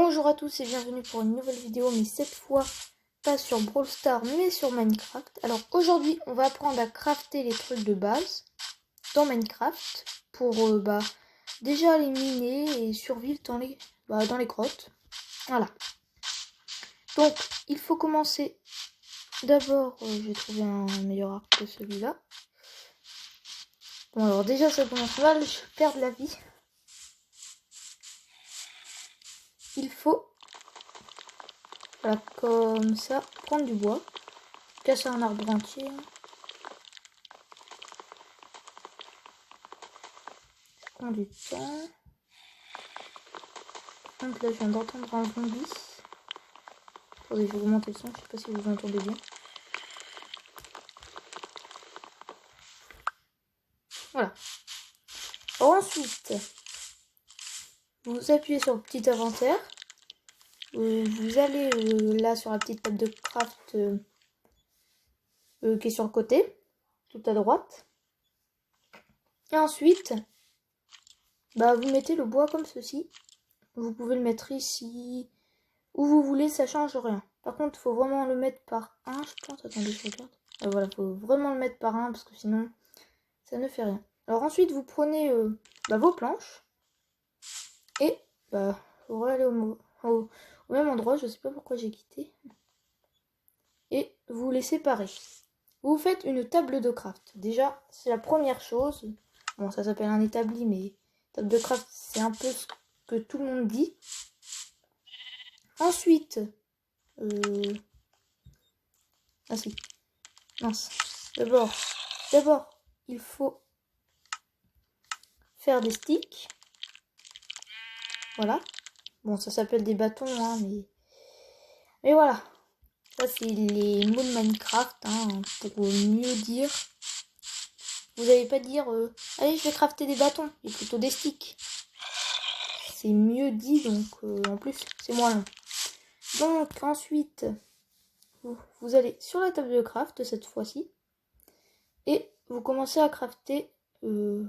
Bonjour à tous et bienvenue pour une nouvelle vidéo, mais cette fois pas sur Brawl Stars mais sur Minecraft. Alors aujourd'hui on va apprendre à crafter les trucs de base dans Minecraft pour déjà les miner et survivre dans les grottes. Voilà. Donc il faut commencer. D'abord j'ai trouvé un meilleur arc que celui-là. Bon alors déjà ça commence mal, je perds de la vie. Il faut, voilà, comme ça, prendre du bois, casser un arbre entier. Ça prend du temps. Donc là, je viens d'entendre un zombie. Attendez, je vais augmenter le son, je sais pas si vous entendez bien. Voilà. Ensuite, vous appuyez sur le petit inventaire. Vous allez là sur la petite table de craft qui est sur le côté, tout à droite. Et ensuite, vous mettez le bois comme ceci. Vous pouvez le mettre ici, où vous voulez, ça change rien. Par contre, il faut vraiment le mettre par un, je pense. Attendez, je regarde. Voilà, il faut vraiment le mettre par un parce que sinon, ça ne fait rien. Alors ensuite, vous prenez vos planches et vous allez au même endroit. Je sais pas pourquoi j'ai quitté. Et vous les séparez. Vous faites une table de craft. Déjà, c'est la première chose. Bon, ça s'appelle un établi, mais table de craft, c'est un peu ce que tout le monde dit. Ensuite, ah si, mince. D'abord, il faut faire des sticks. Voilà. Bon, ça s'appelle des bâtons, hein, mais voilà. Ça, c'est les mots de Minecraft, hein, pour mieux dire. Vous n'allez pas dire, allez, je vais crafter des bâtons, et plutôt des sticks. C'est mieux dit, donc en plus, c'est moins long. Donc, ensuite, vous allez sur la table de craft, cette fois-ci, et vous commencez à crafter, ouais.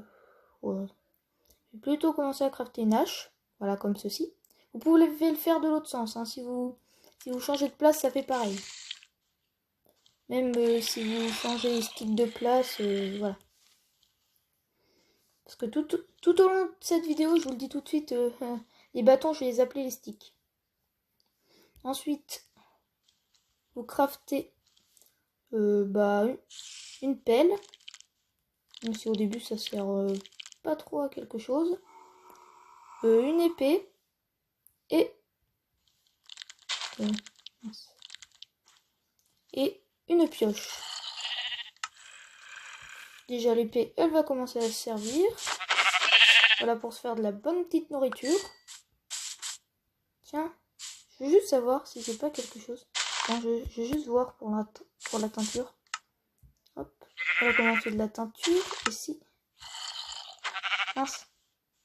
Je vais plutôt commencer à crafter une hache, voilà, comme ceci. Vous pouvez le faire de l'autre sens, hein, si vous changez de place, ça fait pareil. Même si vous changez les sticks de place, voilà. Parce que tout au long de cette vidéo, je vous le dis tout de suite, les bâtons, je vais les appeler les sticks. Ensuite, vous craftez une pelle. Même si au début, ça sert pas trop à quelque chose. Une épée. Et une pioche. Déjà l'épée, elle va commencer à se servir. Voilà, pour se faire de la bonne petite nourriture. Tiens, je veux juste savoir si j'ai pas quelque chose. Bon, je vais juste voir pour la teinture. Hop, on va commencer de la teinture ici. Mince.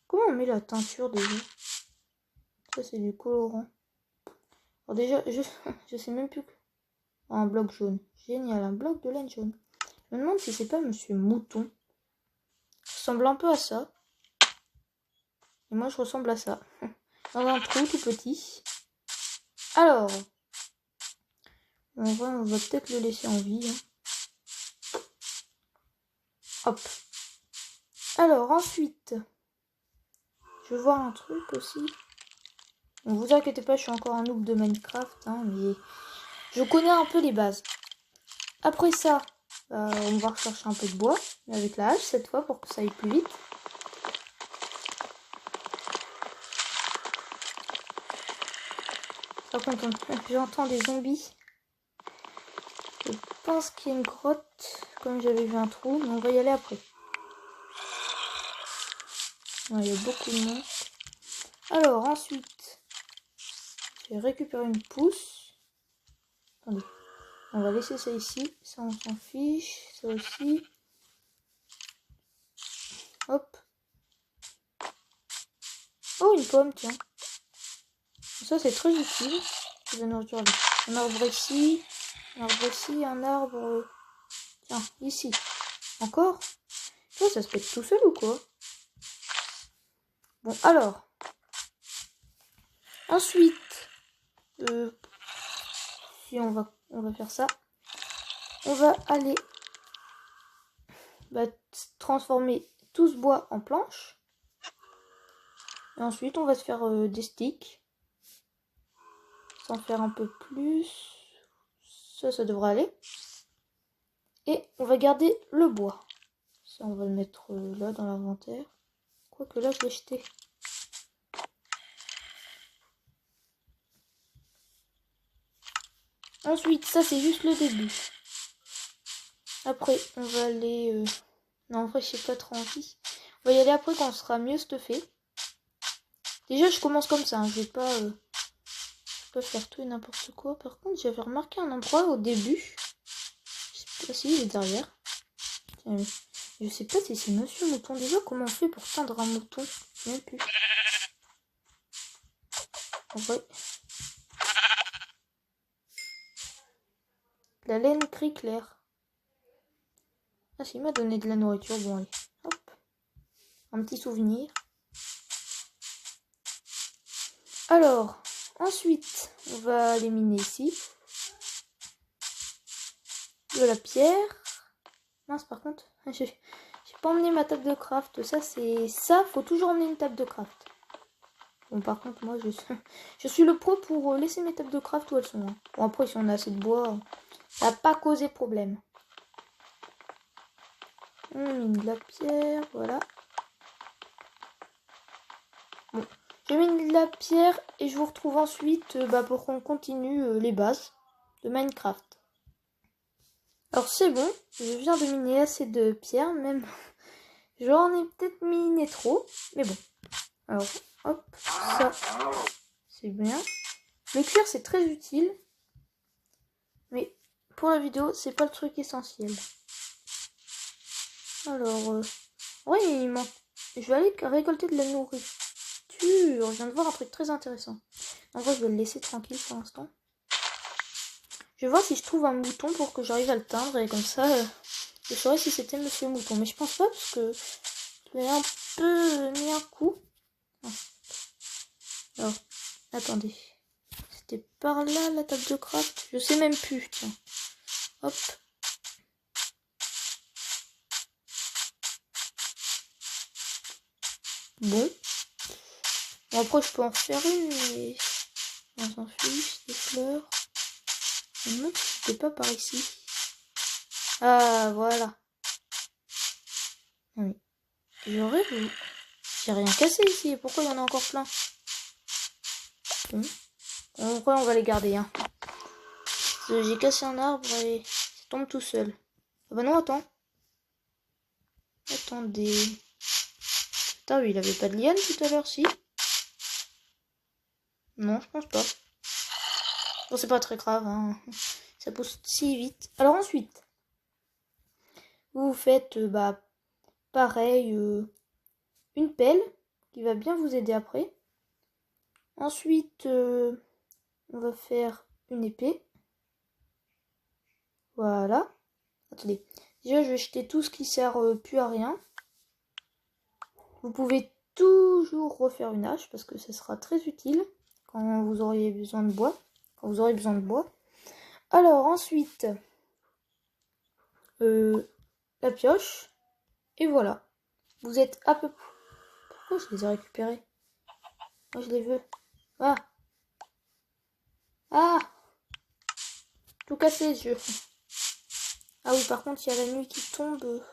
Comment on met la teinture déjà? Ça c'est du colorant. Alors déjà, je sais même plus que... Un bloc jaune. Génial, un bloc de laine jaune. Je me demande si c'est pas Monsieur Mouton. Ça ressemble un peu à ça. Et moi je ressemble à ça. Dans un trou tout petit. Alors. On va peut-être le laisser en vie. Hein. Hop. Alors ensuite. Je veux voir un truc aussi. Ne vous inquiétez pas, je suis encore un noob de Minecraft. Hein, mais je connais un peu les bases. Après ça, on va rechercher un peu de bois. Mais avec la hache cette fois pour que ça aille plus vite. Par contre, j'entends des zombies. Je pense qu'il y a une grotte. Comme j'avais vu un trou. Mais on va y aller après. Ouais, il y a beaucoup de monde. Alors ensuite, je vais récupérer une pousse. Attendez. On va laisser ça ici. Ça, on s'en fiche. Ça aussi. Hop. Oh, une pomme, tiens. Ça, c'est très utile. La nourriture, là. Un arbre ici. Un arbre ici. Un arbre... Tiens, ici. Encore. Oh, ça se pète tout seul ou quoi? Bon, alors. Ensuite, Si on va faire ça. On va aller transformer tout ce bois en planches. Et ensuite, on va se faire des sticks. Sans faire un peu plus. Ça devrait aller. Et on va garder le bois. Ça, on va le mettre là dans l'inventaire. Quoique là, je l'ai jeté. Ensuite, ça, c'est juste le début. Après, on va aller... Non, en vrai, je sais pas trop envie. On va y aller après quand on sera mieux stuffé. Déjà, je commence comme ça. Hein. Je vais pas faire tout et n'importe quoi. Par contre, j'avais remarqué un endroit au début. Je sais pas si il est derrière. Tiens, je sais pas si c'est Monsieur Mouton. Déjà, comment on fait pour teindre un mouton? Je sais même plus. En vrai. La laine gris clair. Ah, si, il m'a donné de la nourriture. Bon, allez. Hop. Un petit souvenir. Alors, ensuite, on va aller miner ici. De la pierre. Mince, par contre, j'ai pas emmené ma table de craft. Ça, c'est... Ça, faut toujours emmener une table de craft. Bon, par contre, moi, je suis le pro pour laisser mes tables de craft où elles sont. Hein. Bon, après, si on a assez de bois, ça n'a pas causé problème. On mine de la pierre, voilà. Bon, je mine de la pierre et je vous retrouve ensuite pour qu'on continue les bases de Minecraft. Alors, c'est bon, je viens de miner assez de pierre, même... J'en ai peut-être miné trop, mais bon. Alors, hop, ça, c'est bien. Le cuir, c'est très utile. Mais pour la vidéo, c'est pas le truc essentiel. Alors, ouais, il manque. Je vais aller récolter de la nourriture. Je viens de voir un truc très intéressant. En vrai, je vais le laisser tranquille pour l'instant. Je vais voir si je trouve un mouton pour que j'arrive à le teindre. Et comme ça, je saurais si c'était Monsieur Mouton. Mais je pense pas parce que je l'ai un peu mis un coup. Alors, attendez. C'était par là la table de craft? Je sais même plus, tiens. Hop. Bon. Bon, après, je peux en refaire une, mais... On s'en fiche, des fleurs. Non, c'était pas par ici. Ah, voilà. Oui. J'aurais vu. J'ai rien cassé ici. Pourquoi il y en a encore plein? Bon. En vrai, on va les garder, hein. J'ai cassé un arbre et ça tombe tout seul. Ah bah non, attends. Attendez. Putain, il avait pas de liane tout à l'heure, si? Non, je pense pas. Bon, c'est pas très grave, hein. Ça pousse si vite. Alors ensuite, vous faites, pareil, une pelle qui va bien vous aider après. Ensuite, on va faire une épée. Voilà. Attendez. Déjà, je vais jeter tout ce qui sert plus à rien. Vous pouvez toujours refaire une hache parce que ça sera très utile quand vous auriez besoin de bois. Quand vous aurez besoin de bois. Alors, ensuite, la pioche. Et voilà. Vous êtes à peu près... Pourquoi je les ai récupérés? Moi, je les veux. Ah. Ah. Tout cassé, ce jeu. Ah oui, par contre, il y a la nuit qui tombe.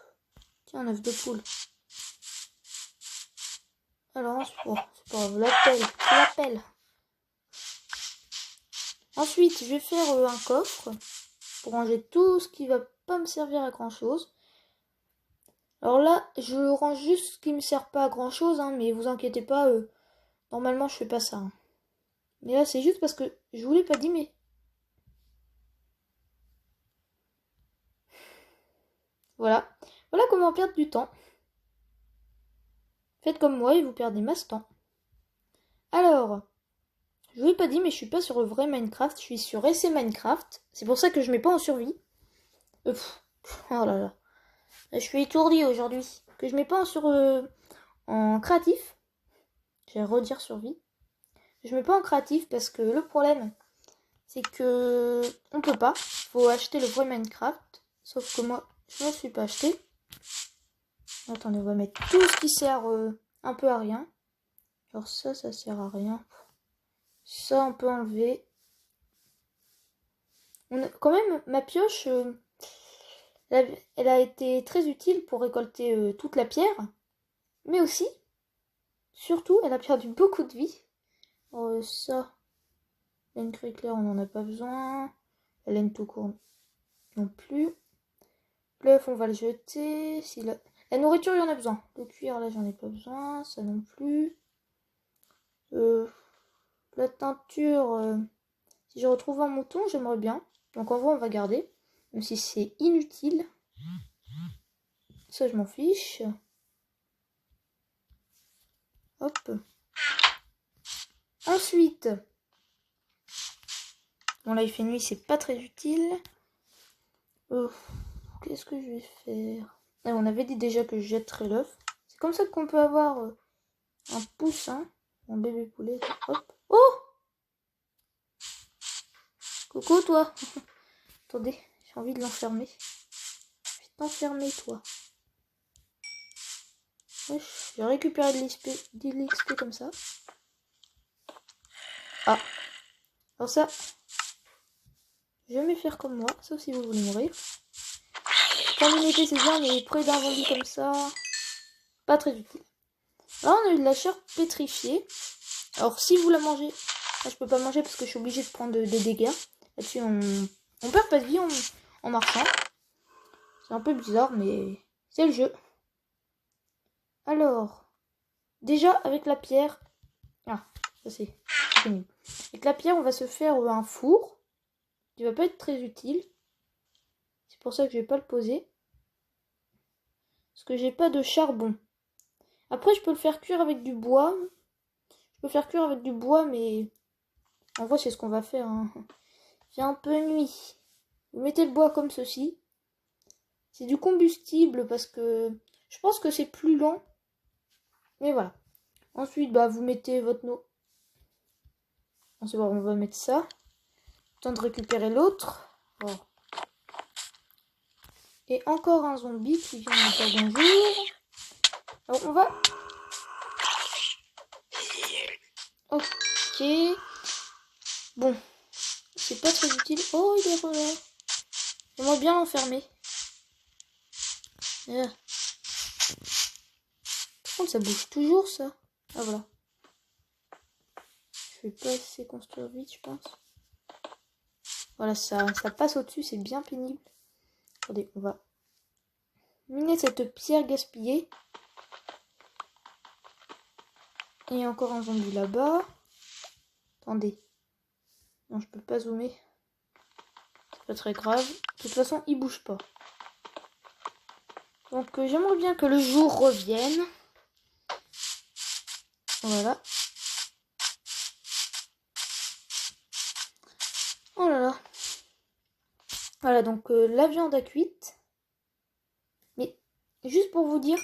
Tiens, un œuf de poule. Alors, oh, c'est pas grave, la pelle. Ensuite, je vais faire un coffre pour ranger tout ce qui va pas me servir à grand chose. Alors là, je range juste ce qui me sert pas à grand chose, hein, mais vous inquiétez pas, normalement je fais pas ça. Hein. Mais là, c'est juste parce que je vous l'ai pas dit, mais... Voilà. Voilà comment perdre du temps. Faites comme moi et vous perdez masse temps. Alors, je vous l'ai pas dit, mais je suis pas sur le vrai Minecraft, je suis sur essai Minecraft. C'est pour ça que je mets pas en survie. Oh là là. Je suis étourdi aujourd'hui. Que je mets pas en créatif. Je vais redire survie. Je mets pas en créatif parce que le problème, c'est que on peut pas. Faut acheter le vrai Minecraft. Sauf que moi, je ne me suis pas acheté. Attendez, on va mettre tout ce qui sert un peu à rien. Alors ça sert à rien. Ça, on peut enlever. Quand même, ma pioche, elle a été très utile pour récolter toute la pierre. Mais aussi, surtout, elle a perdu beaucoup de vie. Ça, laine claire, on n'en a pas besoin. La laine tout court, non plus. L'œuf, on va le jeter. Si la nourriture, il y en a besoin. Le cuir, là, j'en ai pas besoin. Ça non plus. La teinture, si je retrouve un mouton, j'aimerais bien. Donc en vrai, on va garder. Même si c'est inutile. Ça, je m'en fiche. Hop. Ensuite. Bon, là, il fait nuit, c'est pas très utile. Qu'est-ce que je vais faire? On avait dit déjà que je jetterais l'œuf. C'est comme ça qu'on peut avoir un poussin. Un bébé poulet. Hop. Oh! Coucou, toi. Attendez, j'ai envie de l'enfermer. Je vais t'enfermer, toi. Wesh, j'ai récupéré de l'XP comme ça. Ah. Alors ça, jamais faire comme moi, sauf si vous voulez mourir. Communauté, c'est bien, mais près d'un zombie comme ça, pas très utile. Là, on a eu de la chair pétrifiée. Alors, si vous la mangez, là, je peux pas manger parce que je suis obligée de prendre des dégâts. Là-dessus, on perd pas de vie en marchant. C'est un peu bizarre, mais c'est le jeu. Alors, déjà, avec la pierre... Ah, ça c'est pénible. Avec la pierre, on va se faire un four. Qui va pas être très utile. C'est pour ça que je vais pas le poser. Parce que j'ai pas de charbon. Après, je peux le faire cuire avec du bois. Je peux faire cuire avec du bois, mais... En vrai, c'est ce qu'on va faire. Hein. Il fait un peu nuit. Vous mettez le bois comme ceci. C'est du combustible parce que... Je pense que c'est plus lent. Mais voilà. Ensuite, bah, vous mettez votre eau. C'est bon, on va mettre ça. Temps de récupérer l'autre. Oh. Et encore un zombie qui vient de dire bonjour. Alors, on va... Ok. Bon. C'est pas très utile. Oh, il est là. J'aimerais bien l'enfermer. Yeah. Par contre, ça bouge toujours, ça. Ah, voilà. Je vais pas essayer de construire vite, je pense. Voilà, ça passe au-dessus, c'est bien pénible. Attendez, on va miner cette pierre gaspillée. Et il y a encore un zombie là-bas. Attendez. Non, je peux pas zoomer. C'est pas très grave. De toute façon, il bouge pas. Donc, j'aimerais bien que le jour revienne. Voilà. Oh là là. Voilà, donc la viande a cuite. Mais, juste pour vous dire,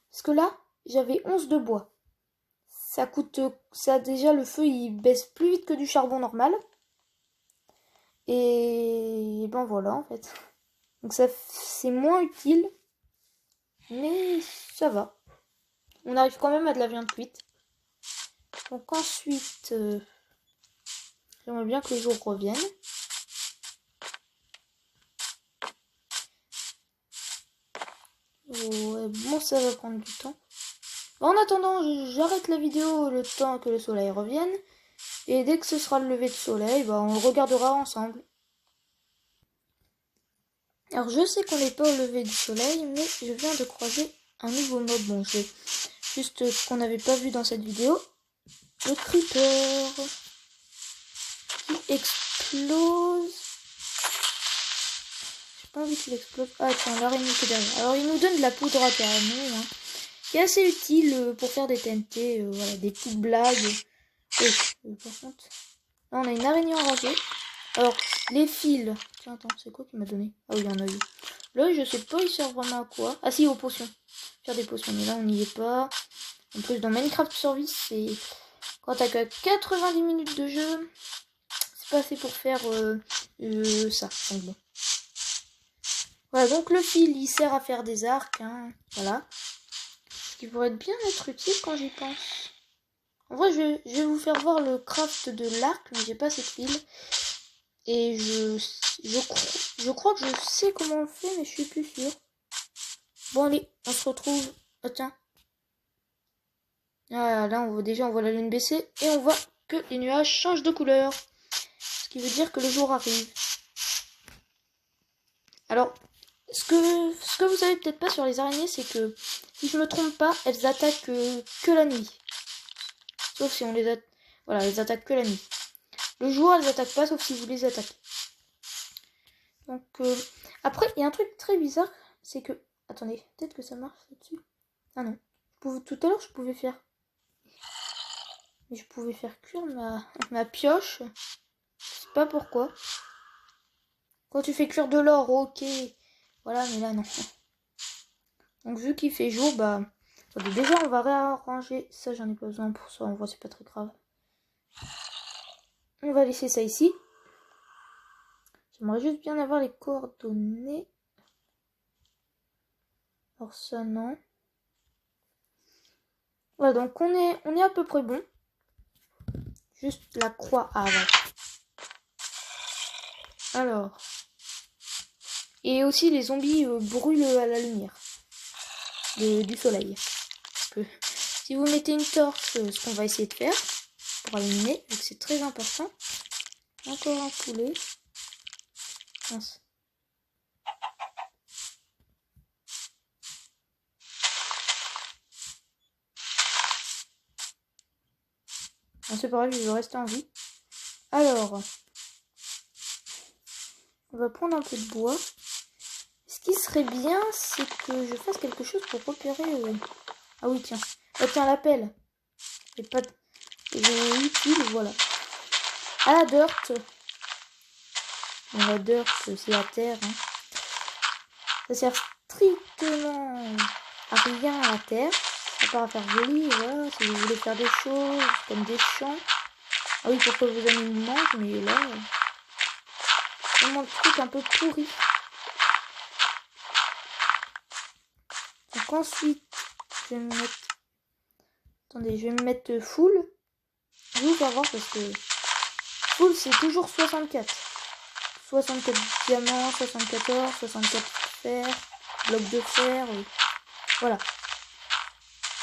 parce que là, j'avais 11 de bois. Ça coûte... Ça, déjà, le feu, il baisse plus vite que du charbon normal. Et ben voilà, en fait. Donc ça, c'est moins utile. Mais ça va. On arrive quand même à de la viande cuite. Donc ensuite, j'aimerais bien que le jour revienne. Ouais, bon, ça va prendre du temps. En attendant, j'arrête la vidéo le temps que le soleil revienne. Et dès que ce sera le lever de soleil, bah, on le regardera ensemble. Alors je sais qu'on n'est pas au lever du soleil, mais je viens de croiser un nouveau mob. Bon, c'est juste qu'on n'avait pas vu dans cette vidéo. Le creeper qui explose. J'ai pas envie qu'il explose. Ah tiens, l'araignée qui est derrière. Alors il nous donne de la poudre à terminer, hein, qui est assez utile pour faire des TNT, voilà, des petites blagues. Par contre, là on a une araignée enragée. Alors les fils. Tiens, attends, c'est quoi qui m'a donné? Ah oui, un œil. L'œil, je sais pas, il sert vraiment à quoi? Ah si, aux potions. Faire des potions, mais là on n'y est pas. En plus, dans Minecraft Survie, c'est quand t'as que 90 minutes de jeu, c'est pas assez pour faire ça. Donc bon. Voilà, donc le fil, il sert à faire des arcs, hein, voilà. Ce qui pourrait bien être utile quand j'y pense. En vrai, je vais vous faire voir le craft de l'arc, mais j'ai pas cette fil. Et je crois que je sais comment on le fait, mais je suis plus sûre. Bon, allez, on se retrouve. Oh, tiens. Ah, là, on voit la lune baisser, et on voit que les nuages changent de couleur. Ce qui veut dire que le jour arrive. Alors, ce que vous savez peut-être pas sur les araignées, c'est que, si je me trompe pas, elles attaquent que la nuit. Sauf si on les attaque. Voilà, elles attaquent que la nuit. Le jour, elles attaquent pas, sauf si vous les attaquez. Donc, après, il y a un truc très bizarre, c'est que... Attendez, peut-être que ça marche là-dessus. Ah non. Tout à l'heure, je pouvais faire... Mais je pouvais faire cuire ma pioche. Je sais pas pourquoi. Quand tu fais cuire de l'or, ok. Voilà, mais là, non. Donc, vu qu'il fait jour, bah... Attendez, déjà, on va réarranger. Ça, j'en ai pas besoin pour ça. En vrai, c'est pas très grave. On va laisser ça ici. J'aimerais juste bien avoir les coordonnées. Alors ça, non. Voilà, donc on est à peu près bon. Juste la croix à avant. Alors. Et aussi les zombies brûlent à la lumière du soleil. Parce que si vous mettez une torche, ce qu'on va essayer de faire pour éliminer, vu que c'est très important. Encore un poulet. Mince. Bon, c'est pareil, je vais rester en vie. Alors, on va prendre un peu de bois. Ce qui serait bien, c'est que je fasse quelque chose pour repérer... Ah oui, tiens. Oh, tiens, la pelle. Et pas... J'ai utile, voilà. Ah, la dirt. Bon, la dirt, c'est la terre. Hein. Ça sert strictement à rien à la terre. À part à faire joli, voilà. Si vous voulez faire des choses, comme des champs. Ah oui, pour que vos amis mangent, mais là... vraiment le truc un peu pourri. Donc ensuite, je vais me mettre... Attendez, je vais me mettre full. Je vais vous faire voir parce que... Full, c'est toujours 64. 64 diamants, 74, 64 fer, blocs de fer, oui. Voilà.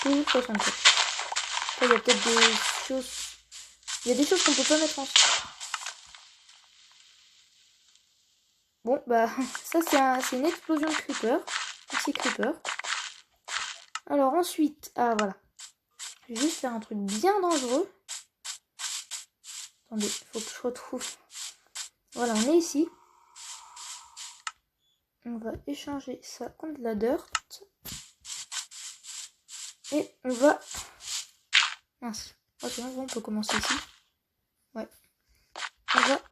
Tout 64. Après, il y a peut-être des choses... Il y a des choses qu'on peut pas mettre ensemble. Bon, bah, ça c'est une explosion de creeper. Merci creeper. Alors ensuite, ah voilà. Je vais juste faire un truc bien dangereux. Attendez, faut que je retrouve. Voilà, on est ici. On va échanger ça contre de la dirt. Et on va... Mince. Ok, on peut commencer ici. Ouais. On va...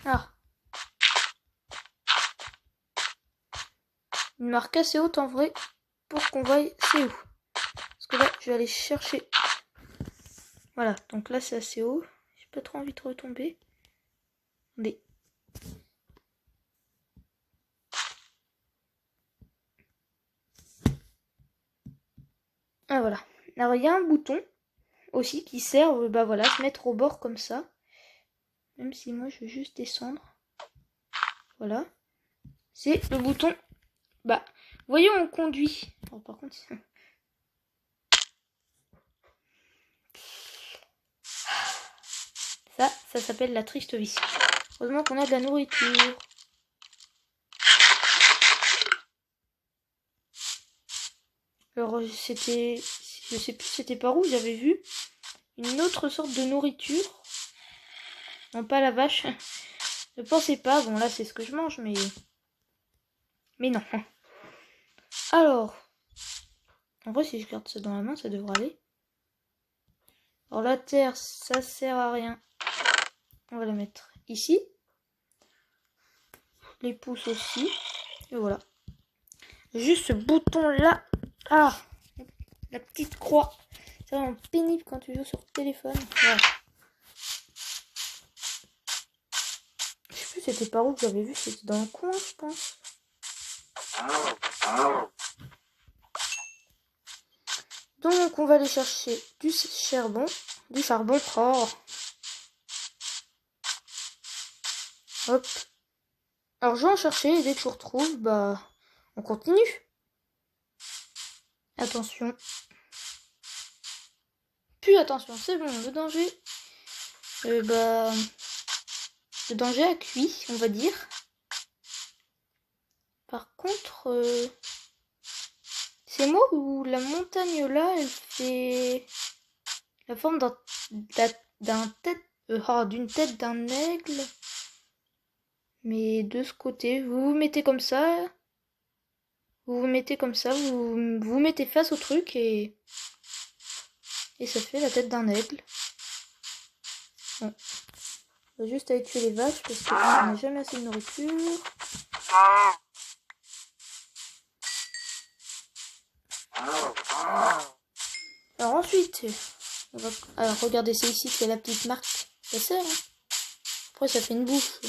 Ah. Une marque assez haute en vrai. Pour qu'on voie c'est où. Parce que là, je vais aller chercher. Voilà, donc là c'est assez haut. J'ai pas trop envie de retomber. Attendez. Ah voilà. Alors il y a un bouton aussi qui sert, bah voilà, se mettre au bord comme ça. Même si moi je vais juste descendre. Voilà. C'est le bouton. Bah, voyons, on conduit. Alors, par contre, ça s'appelle la triste vie. Heureusement qu'on a de la nourriture. Alors, c'était... Je sais plus c'était par où, j'avais vu une autre sorte de nourriture. Non, pas la vache. Ne pensez pas, bon là c'est ce que je mange, mais... Mais non. Alors... En vrai, si je garde ça dans la main, ça devrait aller. Alors la terre, ça sert à rien. On va la mettre ici. Les pousses aussi. Et voilà. Juste ce bouton là. Ah, la petite croix. C'est vraiment pénible quand tu joues sur téléphone. Voilà. Je sais plus c'était par où que j'avais vu. C'était dans le coin, je pense. Donc on va aller chercher du charbon. Du charbon. Oh. Hop. Alors je vais en chercher et dès que je retrouve, bah on continue. Attention. Puis attention, c'est bon, le danger. Le danger a cuit, on va dire. Par contre, c'est moi où la montagne là, elle fait la forme d'une tête d'un aigle. Mais de ce côté, vous vous mettez comme ça. Vous vous mettez face au truc et ça fait la tête d'un aigle. Bon. On va juste aller tuer les vaches parce qu'on n'a jamais assez de nourriture. Alors ensuite, alors regardez, c'est ici qu'il y a la petite marque. Ça sert, hein. Après ça fait une bouffe.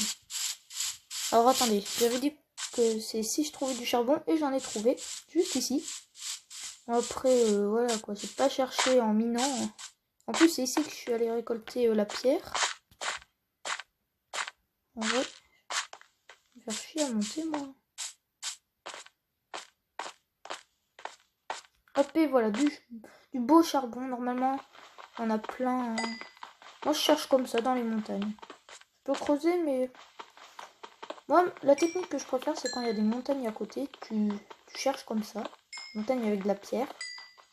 Alors attendez, j'avais dit que c'est ici je trouvais du charbon et j'en ai trouvé juste ici. Après voilà quoi, j'ai pas cherché en minant. En plus c'est ici que je suis allé récolter la pierre. En vrai, je vais faire chier à monter moi. Hop et voilà, du beau charbon. Normalement on a plein. Moi je cherche comme ça dans les montagnes. Je peux creuser mais moi la technique que je préfère c'est quand il y a des montagnes à côté, tu cherches comme ça. Montagne avec de la pierre.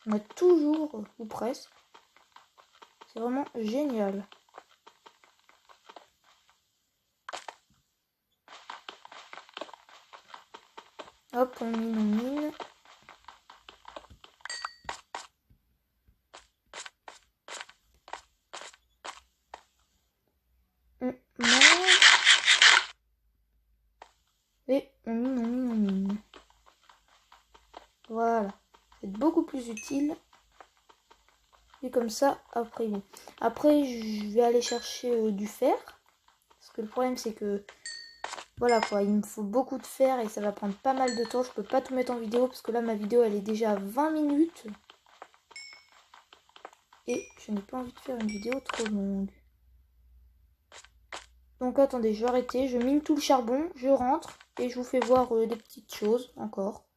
On a toujours, ou presque. C'est vraiment génial. Hop, on mine. On mange. Et on mine. Voilà. C'est beaucoup plus utile. Et comme ça, après, bon. Après, je vais aller chercher du fer. Parce que le problème, c'est que... Voilà quoi, il me faut beaucoup de fer et ça va prendre pas mal de temps. Je peux pas tout mettre en vidéo parce que là, ma vidéo, elle est déjà à 20 minutes. Et je n'ai pas envie de faire une vidéo trop longue. Donc attendez, je vais arrêter. Je mine tout le charbon, je rentre et je vous fais voir des petites choses encore.